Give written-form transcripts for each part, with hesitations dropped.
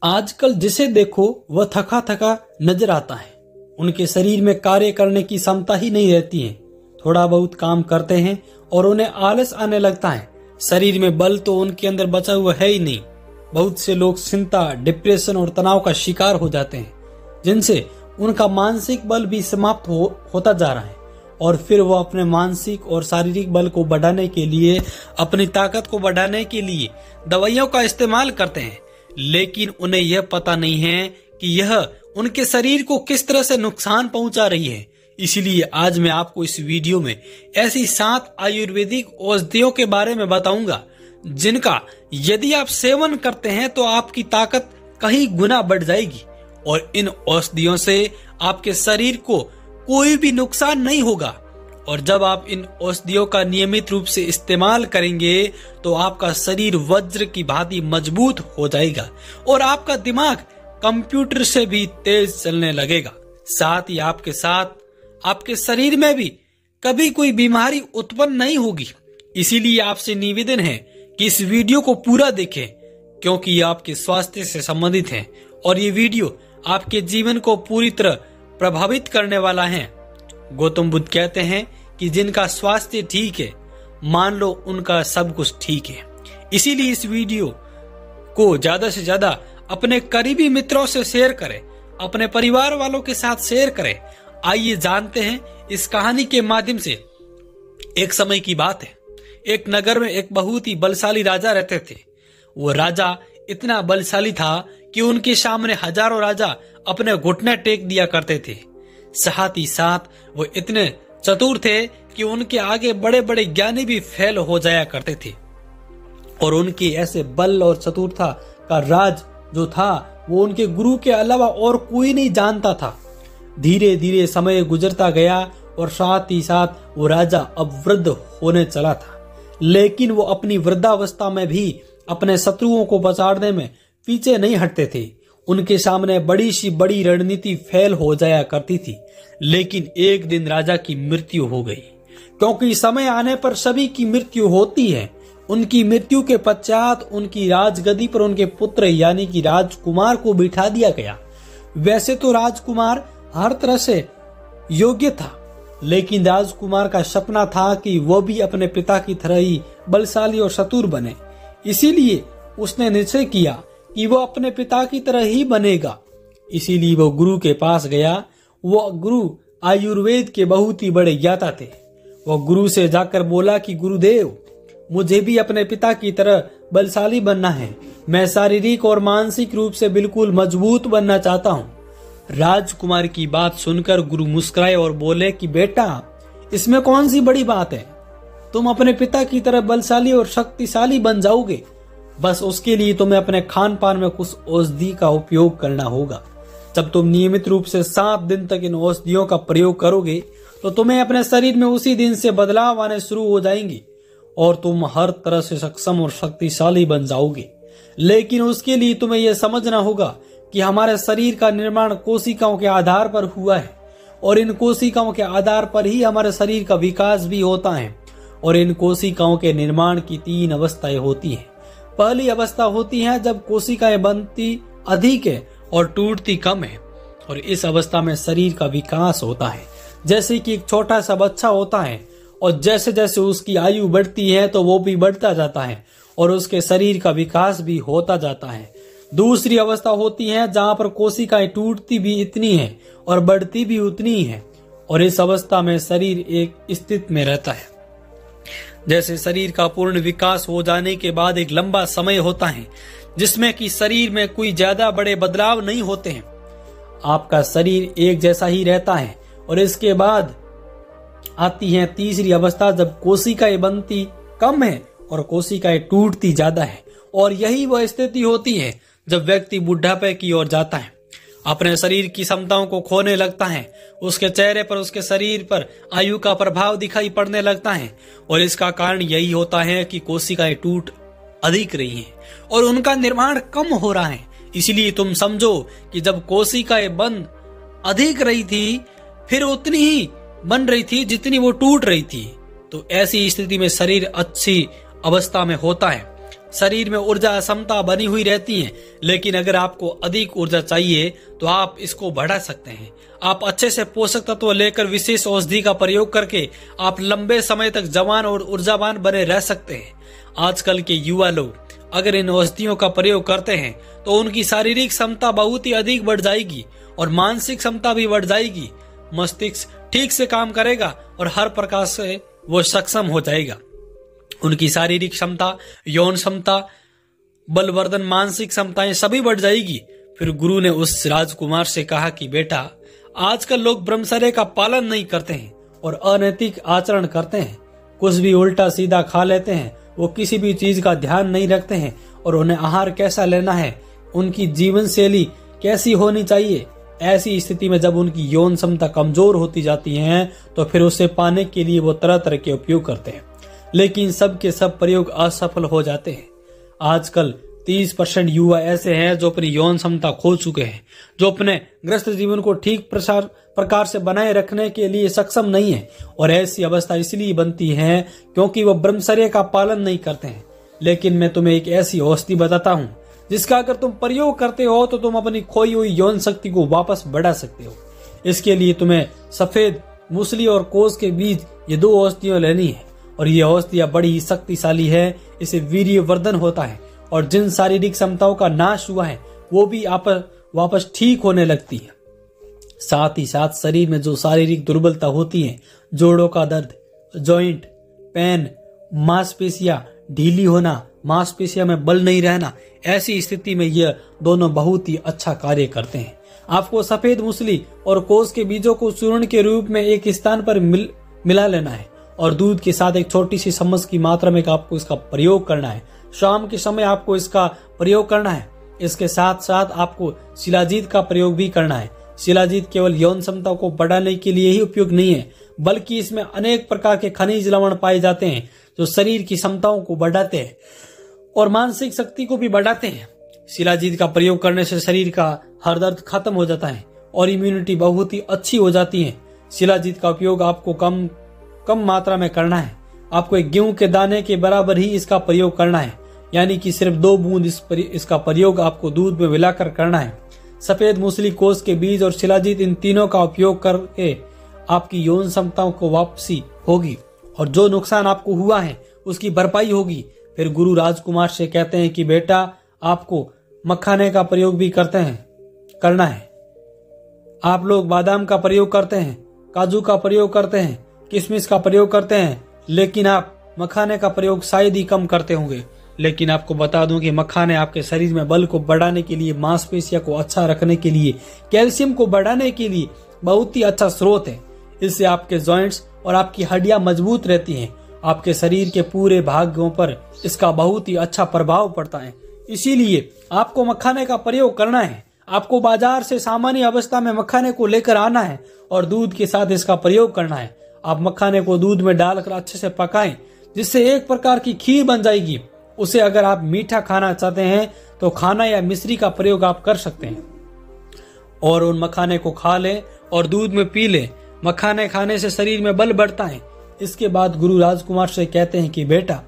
आजकल जिसे देखो वह थका थका नजर आता है। उनके शरीर में कार्य करने की क्षमता ही नहीं रहती है। थोड़ा बहुत काम करते हैं और उन्हें आलस आने लगता है। शरीर में बल तो उनके अंदर बचा हुआ है ही नहीं। बहुत से लोग चिंता, डिप्रेशन और तनाव का शिकार हो जाते हैं, जिनसे उनका मानसिक बल भी समाप्त होता जा रहा है। और फिर वो अपने मानसिक और शारीरिक बल को बढ़ाने के लिए, अपनी ताकत को बढ़ाने के लिए दवाइयों का इस्तेमाल करते हैं, लेकिन उन्हें यह पता नहीं है कि यह उनके शरीर को किस तरह से नुकसान पहुंचा रही है। इसीलिए आज मैं आपको इस वीडियो में ऐसी 7 आयुर्वेदिक औषधियों के बारे में बताऊंगा, जिनका यदि आप सेवन करते हैं तो आपकी ताकत कहीं गुना बढ़ जाएगी और इन औषधियों से आपके शरीर को कोई भी नुकसान नहीं होगा। और जब आप इन औषधियों का नियमित रूप से इस्तेमाल करेंगे तो आपका शरीर वज्र की भांति मजबूत हो जाएगा और आपका दिमाग कंप्यूटर से भी तेज चलने लगेगा। साथ ही आपके साथ आपके शरीर में भी कभी कोई बीमारी उत्पन्न नहीं होगी। इसीलिए आपसे निवेदन है कि इस वीडियो को पूरा देखें, क्योंकि ये आपके स्वास्थ्य से संबंधित है और ये वीडियो आपके जीवन को पूरी तरह प्रभावित करने वाला है। गौतम बुद्ध कहते हैं कि जिनका स्वास्थ्य ठीक है, मान लो उनका सब कुछ ठीक है। इसीलिए इस वीडियो को ज्यादा से ज्यादा अपने करीबी मित्रों से शेयर करें, अपने परिवार वालों के साथ शेयर करें। आइए जानते हैं इस कहानी के माध्यम से। एक समय की बात है, एक नगर में एक बहुत ही बलशाली राजा रहते थे। वो राजा इतना बलशाली था कि उनके सामने हजारों राजा अपने घुटने टेक दिया करते थे। साथ ही साथ वो इतने चतुर थे कि उनके आगे बड़े बड़े ज्ञानी भी फेल हो जाया करते थे। और उनके ऐसे बल और चतुरता का राज जो था वो उनके गुरु के अलावा और कोई नहीं जानता था। धीरे धीरे समय गुजरता गया और साथ ही साथ वो राजा अब वृद्ध होने चला था, लेकिन वो अपनी वृद्धावस्था में भी अपने शत्रुओं को बचाने में पीछे नहीं हटते थे। उनके सामने बड़ी सी बड़ी रणनीति फेल हो जाया करती थी। लेकिन एक दिन राजा की मृत्यु हो गई, क्योंकि समय आने पर सभी की मृत्यु होती है। उनकी मृत्यु के पश्चात उनकी राजगद्दी पर उनके पुत्र यानी कि राजकुमार को बिठा दिया गया। वैसे तो राजकुमार हर तरह से योग्य था, लेकिन राजकुमार का सपना था कि वो भी अपने पिता की तरह ही बलशाली और चतुर बने। इसीलिए उसने निश्चय किया कि वो अपने पिता की तरह ही बनेगा। इसीलिए वो गुरु के पास गया। वो गुरु आयुर्वेद के बहुत ही बड़े ज्ञाता थे। वो गुरु से जाकर बोला कि गुरुदेव, मुझे भी अपने पिता की तरह बलशाली बनना है। मैं शारीरिक और मानसिक रूप से बिल्कुल मजबूत बनना चाहता हूँ। राजकुमार की बात सुनकर गुरु मुस्कुराए और बोले कि बेटा, इसमें कौन सी बड़ी बात है, तुम अपने पिता की तरह बलशाली और शक्तिशाली बन जाओगे। बस उसके लिए तुम्हें अपने खान पान में कुछ औषधि का उपयोग करना होगा। जब तुम नियमित रूप से 7 दिन तक इन औषधियों का प्रयोग करोगे तो तुम्हें अपने शरीर में उसी दिन से बदलाव आने शुरू हो जाएंगे और तुम हर तरह से सक्षम और शक्तिशाली बन जाओगे। लेकिन उसके लिए तुम्हें यह समझना होगा कि हमारे शरीर का निर्माण कोशिकाओं के आधार पर हुआ है और इन कोशिकाओं के आधार पर ही हमारे शरीर का विकास भी होता है। और इन कोशिकाओं के निर्माण की 3 अवस्थाएं होती हैं। पहली अवस्था होती है जब कोशिकाएं बनती अधिक है और टूटती कम है, और इस अवस्था में शरीर का विकास होता है। जैसे कि एक छोटा सा बच्चा होता है और जैसे जैसे उसकी आयु बढ़ती है तो वो भी बढ़ता जाता है और उसके शरीर का विकास भी होता जाता है। दूसरी अवस्था होती है जहां पर कोशिकाएं टूटती भी इतनी है और बढ़ती भी उतनी है, और इस अवस्था में शरीर एक स्थिति में रहता है। जैसे शरीर का पूर्ण विकास हो जाने के बाद एक लंबा समय होता है जिसमें कि शरीर में कोई ज्यादा बड़े बदलाव नहीं होते हैं। आपका शरीर एक जैसा ही रहता है। और इसके बाद आती है तीसरी अवस्था जब कोशिकाएं बनती कम है और कोशिकाएं टूटती ज्यादा है। और यही वह स्थिति होती है जब व्यक्ति बुढ़ापे की ओर जाता है, अपने शरीर की क्षमताओं को खोने लगता है। उसके चेहरे पर, उसके शरीर पर आयु का प्रभाव दिखाई पड़ने लगता है। और इसका कारण यही होता है कि कोशिकाएं टूट अधिक रही हैं और उनका निर्माण कम हो रहा है। इसलिए तुम समझो कि जब कोशिकाएं बन अधिक रही थी, फिर उतनी ही बन रही थी जितनी वो टूट रही थी। तो ऐसी स्थिति में शरीर अच्छी अवस्था में होता है। शरीर में ऊर्जा असमता बनी हुई रहती है, लेकिन अगर आपको अधिक ऊर्जा चाहिए तो आप इसको बढ़ा सकते हैं। आप अच्छे से पोषक तत्व लेकर विशेष औषधि का प्रयोग करके आप लंबे समय तक जवान और ऊर्जावान बने रह सकते हैं। आजकल के युवा लोग अगर इन औषधियों का प्रयोग करते हैं तो उनकी शारीरिक क्षमता बहुत ही अधिक बढ़ जाएगी और मानसिक क्षमता भी बढ़ जाएगी। मस्तिष्क ठीक से काम करेगा और हर प्रकार से वो सक्षम हो जाएगा। उनकी शारीरिक क्षमता, यौन क्षमता, बलवर्धन, मानसिक क्षमताएं सभी बढ़ जाएगी। फिर गुरु ने उस राजकुमार से कहा कि बेटा, आजकल लोग ब्रह्मचर्य का पालन नहीं करते हैं और अनैतिक आचरण करते हैं। कुछ भी उल्टा सीधा खा लेते हैं। वो किसी भी चीज का ध्यान नहीं रखते हैं और उन्हें आहार कैसा लेना है, उनकी जीवन शैली कैसी होनी चाहिए। ऐसी स्थिति में जब उनकी यौन क्षमता कमजोर होती जाती है तो फिर उसे पाने के लिए वो तरह तरह के उपयोग करते हैं, लेकिन सब के सब प्रयोग असफल हो जाते हैं। आजकल 30% युवा ऐसे हैं जो अपनी यौन क्षमता खो चुके हैं, जो अपने ग्रस्त जीवन को ठीक प्रकार से बनाए रखने के लिए सक्षम नहीं है। और ऐसी अवस्था इसलिए बनती है क्योंकि वो ब्रह्मचर्य का पालन नहीं करते हैं। लेकिन मैं तुम्हें एक ऐसी औषधि बताता हूँ जिसका अगर तुम प्रयोग करते हो तो तुम अपनी खोई हुई यौन शक्ति को वापस बढ़ा सकते हो। इसके लिए तुम्हें सफेद मूसली और कोस के बीज, ये 2 औषधियां लेनी है। और ये औषधियां बड़ी शक्तिशाली है। इसे वीर्यवर्धन होता है और जिन शारीरिक क्षमताओं का नाश हुआ है वो भी वापस ठीक होने लगती है। साथ ही साथ शरीर में जो शारीरिक दुर्बलता होती है, जोड़ों का दर्द, जॉइंट पेन, मांसपेशियां ढीली होना, मांसपेशियों में बल नहीं रहना, ऐसी स्थिति में यह दोनों बहुत ही अच्छा कार्य करते हैं। आपको सफेद मूसली और कोस के बीजों को चूर्ण के रूप में एक स्थान पर मिला लेना है और दूध के साथ एक छोटी सी चम्मच की मात्रा में आपको इसका प्रयोग करना है। शाम के समय आपको इसका प्रयोग करना है। इसके साथ साथ आपको शिलाजीत का प्रयोग भी करना है। शिलाजीत केवल यौन क्षमता को बढ़ाने के लिए ही उपयोग नहीं है, बल्कि इसमें अनेक प्रकार के खनिज लवण पाए जाते हैं जो शरीर की क्षमताओं को बढ़ाते हैं और मानसिक शक्ति को भी बढ़ाते हैं। शिलाजीत का प्रयोग करने से शरीर का हर दर्द खत्म हो जाता है और इम्यूनिटी बहुत ही अच्छी हो जाती है। शिलाजीत का उपयोग आपको कम मात्रा में करना है। आपको एक गेहूं के दाने के बराबर ही इसका प्रयोग करना है, यानी कि सिर्फ 2 बूंद इसका प्रयोग आपको दूध में मिलाकर करना है। सफेद मूसली, कोस के बीज और शिलाजीत, इन तीनों का उपयोग करके आपकी यौन क्षमताओं को वापसी होगी और जो नुकसान आपको हुआ है उसकी भरपाई होगी। फिर गुरु राजकुमार से कहते हैं कि बेटा, आपको मखाने का प्रयोग भी करना है। आप लोग बादाम का प्रयोग करते हैं, काजू का प्रयोग करते हैं, किशमिश का प्रयोग करते हैं, लेकिन आप मखाने का प्रयोग शायद ही कम करते होंगे। लेकिन आपको बता दूं कि मखाने आपके शरीर में बल को बढ़ाने के लिए, मांसपेशियों को अच्छा रखने के लिए, कैल्शियम को बढ़ाने के लिए बहुत ही अच्छा स्रोत है। इससे आपके जॉइंट्स और आपकी हड्डियां मजबूत रहती हैं। आपके शरीर के पूरे भागों पर इसका बहुत ही अच्छा प्रभाव पड़ता है। इसीलिए आपको मखाने का प्रयोग करना है। आपको बाजार से सामान्य अवस्था में मखाने को लेकर आना है और दूध के साथ इसका प्रयोग करना है। आप मखाने को दूध में डालकर अच्छे से पकाएं, जिससे एक प्रकार की खीर बन जाएगी। उसे अगर आप मीठा खाना चाहते हैं तो खाना या मिश्री का प्रयोग आप कर सकते हैं और उन मखाने को खा लें और दूध में पी लें। मखाने खाने से शरीर में बल बढ़ता है। इसके बाद गुरु राजकुमार से कहते हैं कि बेटा,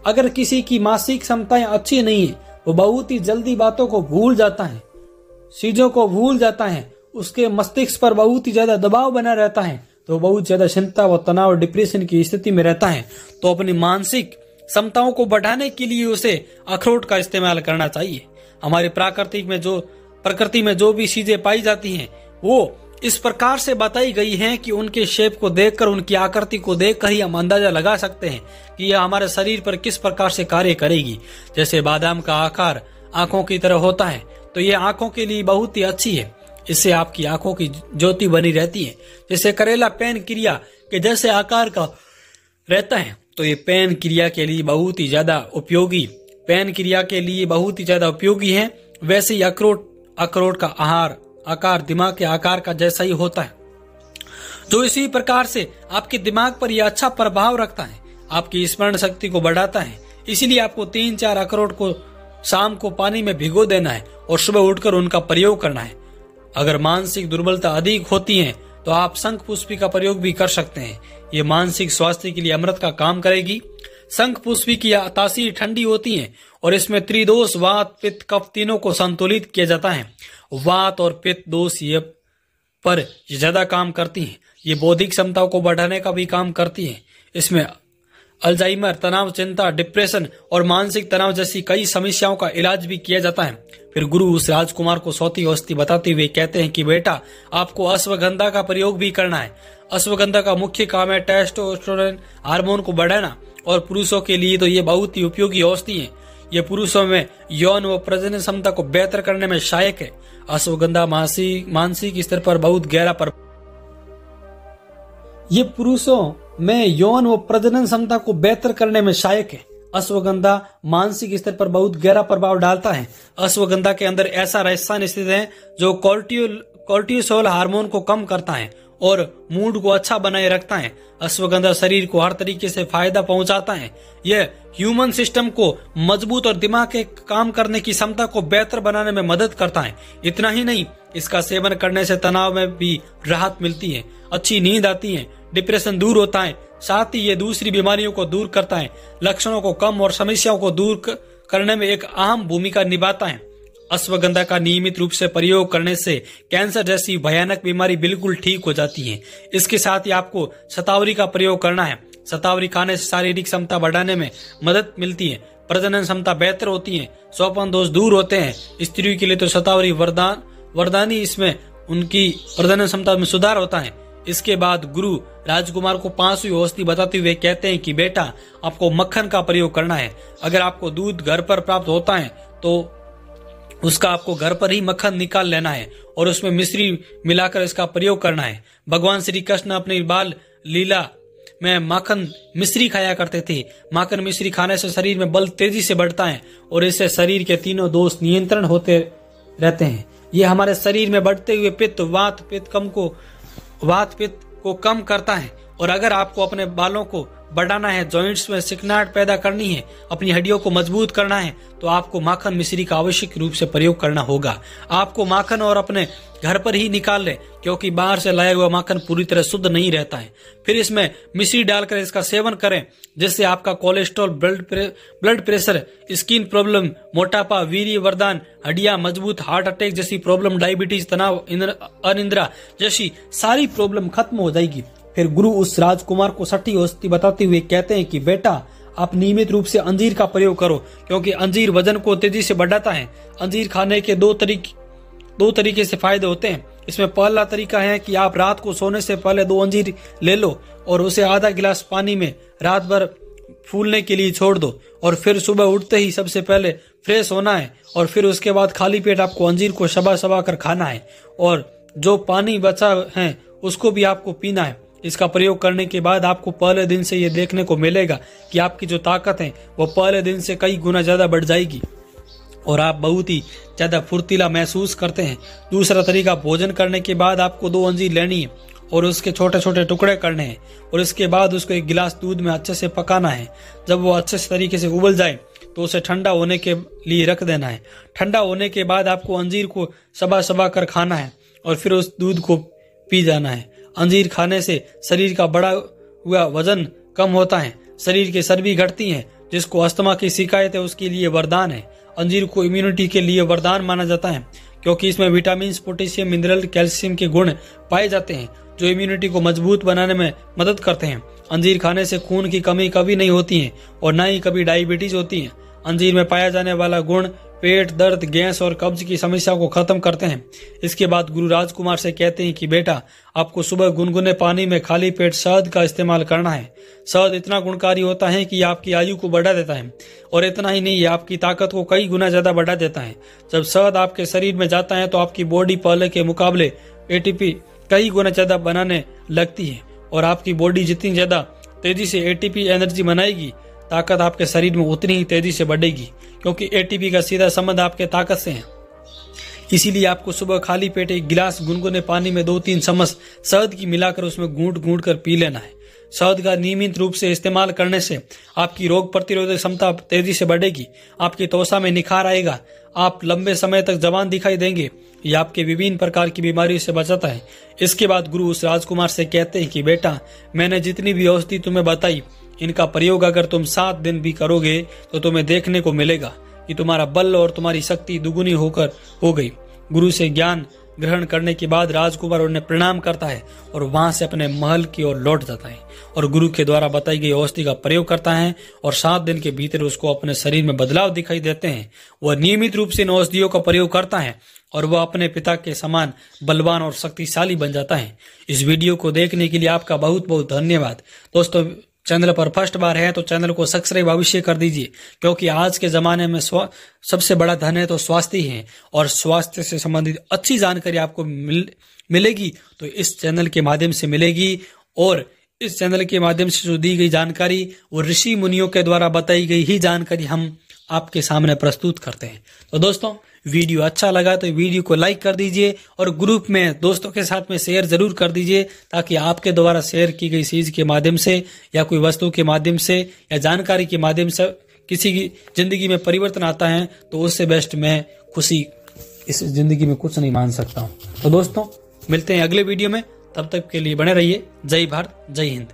अगर किसी की मानसिक क्षमताएं अच्छी नहीं है, वो बहुत ही जल्दी बातों को भूल जाता है, चीजों को भूल जाता है, उसके मस्तिष्क पर बहुत ही ज्यादा दबाव बना रहता है, तो बहुत ज्यादा चिंता व तनाव और डिप्रेशन की स्थिति में रहता है, तो अपनी मानसिक क्षमताओं को बढ़ाने के लिए उसे अखरोट का इस्तेमाल करना चाहिए। हमारे प्रकृति में जो भी चीजें पाई जाती हैं वो इस प्रकार से बताई गई हैं कि उनके शेप को देखकर, उनकी आकृति को देखकर ही हम अंदाजा लगा सकते हैं कि यह हमारे शरीर पर किस प्रकार से कार्य करेगी। जैसे बादाम का आकार आंखों की तरह होता है तो यह आंखों के लिए बहुत ही अच्छी है। इससे आपकी आंखों की ज्योति बनी रहती है। जैसे करेला पेन क्रिया के जैसे आकार का रहता है तो ये पेन क्रिया के लिए बहुत ही ज्यादा उपयोगी है। वैसे ही अखरोट का आकार दिमाग के आकार का जैसा ही होता है, जो इसी प्रकार से आपके दिमाग पर यह अच्छा प्रभाव रखता है, आपकी स्मरण शक्ति को बढ़ाता है। इसीलिए आपको 3-4 अखरोट को शाम को पानी में भिगो देना है और सुबह उठकर उनका प्रयोग करना है। अगर मानसिक दुर्बलता अधिक होती है तो आप शंख पुष्पी का प्रयोग भी कर सकते हैं। ये मानसिक स्वास्थ्य के लिए अमृत का काम करेगी। शंख पुष्पी की तासीर ठंडी होती है और इसमें त्रिदोष वात पित्त कफ तीनों को संतुलित किया जाता है। वात और पित्त दोष ये पर ज्यादा काम करती हैं। ये बौद्धिक क्षमताओं को बढ़ाने का भी काम करती है। इसमें अल्जाइमर, तनाव, चिंता, डिप्रेशन और मानसिक तनाव जैसी कई समस्याओं का इलाज भी किया जाता है। फिर गुरु उस राजकुमार को सौती औषधि बताते हुए कहते हैं कि बेटा, आपको अश्वगंधा का प्रयोग भी करना है। अश्वगंधा का मुख्य काम है टेस्टोस्टेरोन हार्मोन को बढ़ाना और पुरुषों के लिए तो ये बहुत ही उपयोगी औषधि है। ये पुरुषों में यौन व प्रजनन क्षमता को बेहतर करने में सहायक है। अश्वगंधा मानसिक स्तर पर बहुत गहरा ये पुरुषों में यौन व प्रजनन क्षमता को बेहतर करने में सहायक है। अश्वगंधा मानसिक स्तर पर बहुत गहरा प्रभाव डालता है। अश्वगंधा के अंदर ऐसा रसायन स्थित है जो कोर्टिसोल हार्मोन को कम करता है और मूड को अच्छा बनाए रखता है। अश्वगंधा शरीर को हर तरीके से फायदा पहुंचाता है। यह ह्यूमन सिस्टम को मजबूत और दिमाग के काम करने की क्षमता को बेहतर बनाने में मदद करता है। इतना ही नहीं, इसका सेवन करने से तनाव में भी राहत मिलती है, अच्छी नींद आती है, डिप्रेशन दूर होता है। साथ ही ये दूसरी बीमारियों को दूर करता है, लक्षणों को कम और समस्याओं को दूर करने में एक अहम भूमिका निभाता है। अश्वगंधा का नियमित रूप से प्रयोग करने से कैंसर जैसी भयानक बीमारी बिल्कुल ठीक हो जाती है। इसके साथ ही आपको शतावरी का प्रयोग करना है। शतावरी खाने से शारीरिक क्षमता बढ़ाने में मदद मिलती है, प्रजनन क्षमता बेहतर होती है, स्वपन दोष दूर होते हैं। स्त्रियों के लिए तो शतावरी वरदानी, इसमें उनकी प्रजनन क्षमता में सुधार होता है। इसके बाद गुरु राजकुमार को 5वीं औषधि बताते हुए कहते हैं कि बेटा, आपको मक्खन का प्रयोग करना है। अगर आपको दूध घर पर प्राप्त होता है तो उसका आपको घर पर ही मक्खन निकाल लेना है और उसमें मिश्री मिलाकर इसका प्रयोग करना है। भगवान श्री कृष्ण अपनी बाल लीला में माखन मिश्री खाया करते थे। माखन मिश्री खाने से शरीर में बल तेजी से बढ़ता है और इससे शरीर के तीनों दोष नियंत्रण होते रहते हैं। ये हमारे शरीर में बढ़ते हुए पित्त वात पित्त को कम करता है। और अगर आपको अपने बालों को बढ़ाना है, जॉइंट्स में चिकनाहट पैदा करनी है, अपनी हड्डियों को मजबूत करना है, तो आपको माखन मिश्री का आवश्यक रूप से प्रयोग करना होगा। आपको माखन और अपने घर पर ही निकाल ले, क्योंकि बाहर से लाया हुआ माखन पूरी तरह शुद्ध नहीं रहता है। फिर इसमें मिश्री डालकर इसका सेवन करें, जिससे आपका cholesterol, blood pressure, skin problem, मोटापा, वीर्यवर्धन, हड्डियां मजबूत, हार्ट अटैक जैसी प्रॉब्लम, डायबिटीज, तनाव, अनिद्रा जैसी सारी प्रॉब्लम खत्म हो जाएगी। फिर गुरु उस राजकुमार को 6ठी औषधि बताते हुए कहते हैं कि बेटा, आप नियमित रूप से अंजीर का प्रयोग करो, क्योंकि अंजीर वजन को तेजी से बढ़ाता है। अंजीर खाने के दो तरीके से फायदे होते हैं। इसमें पहला तरीका है कि आप रात को सोने से पहले 2 अंजीर ले लो और उसे आधा गिलास पानी में रात भर फूलने के लिए छोड़ दो और फिर सुबह उठते ही सबसे पहले फ्रेश होना है और फिर उसके बाद खाली पेट आपको अंजीर को चबा कर खाना है और जो पानी बचा है उसको भी आपको पीना है। इसका प्रयोग करने के बाद आपको पहले दिन से ये देखने को मिलेगा कि आपकी जो ताकत है वो पहले दिन से कई गुना ज्यादा बढ़ जाएगी और आप बहुत ही ज्यादा फुर्तीला महसूस करते हैं। दूसरा तरीका, भोजन करने के बाद आपको 2 अंजीर लेनी है और उसके छोटे छोटे टुकड़े करने हैं और इसके बाद उसको 1 गिलास दूध में अच्छे से पकाना है। जब वो अच्छे से तरीके से उबल जाए तो उसे ठंडा होने के लिए रख देना है। ठंडा होने के बाद आपको अंजीर को चबा कर खाना है और फिर उस दूध को पी जाना है। अंजीर खाने से शरीर का बढ़ा हुआ वजन कम होता है, शरीर की चर्बी घटती है। जिसको अस्थमा की शिकायत है उसके लिए वरदान है। अंजीर को इम्यूनिटी के लिए वरदान माना जाता है, क्योंकि इसमें विटामिन, पोटेशियम, मिनरल, कैल्शियम के गुण पाए जाते हैं जो इम्यूनिटी को मजबूत बनाने में मदद करते हैं। अंजीर खाने से खून की कमी कभी नहीं होती है और न ही कभी डायबिटीज होती है। अंजीर में पाया जाने वाला गुण पेट दर्द, गैस और कब्ज की समस्या को खत्म करते हैं। इसके बाद गुरु राजकुमार से कहते हैं कि बेटा, आपको सुबह गुनगुने पानी में खाली पेट शहद का इस्तेमाल करना है। शहद इतना गुणकारी होता है कि आपकी आयु को बढ़ा देता है और इतना ही नहीं, आपकी ताकत को कई गुना ज्यादा बढ़ा देता है। जब शहद आपके शरीर में जाता है तो आपकी बॉडी पहले के मुकाबले एटीपी कई गुना ज्यादा बनाने लगती है और आपकी बॉडी जितनी ज्यादा तेजी से एटीपी एनर्जी बनाएगी, ताकत आपके शरीर में उतनी ही तेजी से बढ़ेगी, क्योंकि एटीपी का सीधा संबंध आपके ताकत से है। इसीलिए आपको सुबह खाली पेट 1 गिलास गुनगुने पानी में 2-3 चम्मच शहद की मिलाकर उसमें घूंट कर पी लेना है। शहद का नियमित रूप से इस्तेमाल करने से आपकी रोग प्रतिरोधक क्षमता तेजी से बढ़ेगी, आपकी त्वचा में निखार आएगा, आप लंबे समय तक जवान दिखाई देंगे। यह आपके विभिन्न प्रकार की बीमारियों से बचाता है। इसके बाद गुरु उस राजकुमार से कहते हैं कि बेटा, मैंने जितनी भी औषधि तुम्हें बताई इनका प्रयोग अगर तुम 7 दिन भी करोगे तो तुम्हें देखने को मिलेगा कि तुम्हारा बल और तुम्हारी शक्ति दुगुनी होकर हो गई। गुरु से ज्ञान ग्रहण करने के बाद राजकुमार उन्हें प्रणाम करता है और वहां से अपने महल की ओर लौट जाता है और गुरु के द्वारा बताई गई औषधि का प्रयोग करता है और 7 दिन के भीतर उसको अपने शरीर में बदलाव दिखाई देते हैं। वह नियमित रूप से इन औषधियों का प्रयोग करता है और वह अपने पिता के समान बलवान और शक्तिशाली बन जाता है। इस वीडियो को देखने के लिए आपका बहुत बहुत धन्यवाद। दोस्तों, चैनल पर फर्स्ट बार है तो चैनल को सब्सक्राइब अवश्य कर दीजिए, क्योंकि आज के जमाने में सबसे बड़ा धन है तो स्वास्थ्य ही है और स्वास्थ्य से संबंधित अच्छी जानकारी आपको मिलेगी तो इस चैनल के माध्यम से मिलेगी। और इस चैनल के माध्यम से जो दी गई जानकारी वो ऋषि मुनियों के द्वारा बताई गई ही जानकारी हम आपके सामने प्रस्तुत करते हैं। तो दोस्तों, वीडियो अच्छा लगा तो वीडियो को लाइक कर दीजिए और ग्रुप में दोस्तों के साथ में शेयर जरूर कर दीजिए, ताकि आपके द्वारा शेयर की गई चीज के माध्यम से या कोई वस्तु के माध्यम से या जानकारी के माध्यम से किसी की जिंदगी में परिवर्तन आता है तो उससे बेस्ट मैं खुशी इस जिंदगी में कुछ नहीं मान सकता हूँ। तो दोस्तों, मिलते हैं अगले वीडियो में, तब तक के लिए बने रहिए। जय भारत, जय हिंद।